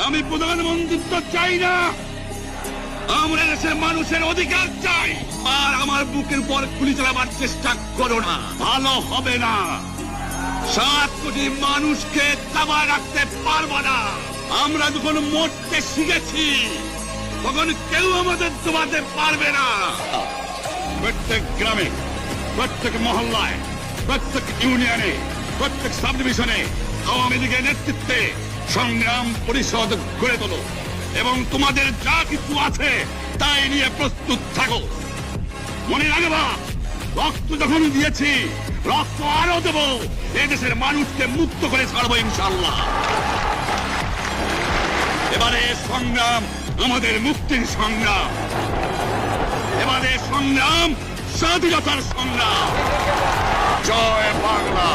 আমি প্রধানমন্ত্রিত্ব চাই না, আমরা দেশের মানুষের অধিকার চাই। আর আমার বুকের উপর গুলি চালাবার চেষ্টা করো না, ভালো হবে না। 7 কোটি মানুষকে দাবা রাখতে পারবো না। আমরা যখন মরতে শিখেছি তখন কেউ আমাদের দবাতে পারবে না। প্রত্যেক গ্রামে, প্রত্যেক মহল্লায়, প্রত্যেক ইউনিয়নে, প্রত্যেক সাব ডিভিশনে আওয়ামী লীগের নেতৃত্বে সংগ্রাম পরিষদ গড়ে তোলো এবং তোমাদের যা কিছু আছে তাই নিয়ে প্রস্তুত থাকো। মনে রাখবা, রক্ত যখন দিয়েছি রক্ত আরো দেবো। এদেশের মানুষকে মুক্ত করে ছাড়বো ইনশাআল্লাহ। এবারে সংগ্রাম আমাদের মুক্তির সংগ্রাম, এবারে সংগ্রাম স্বাধীনতার সংগ্রাম। জয় বাংলা।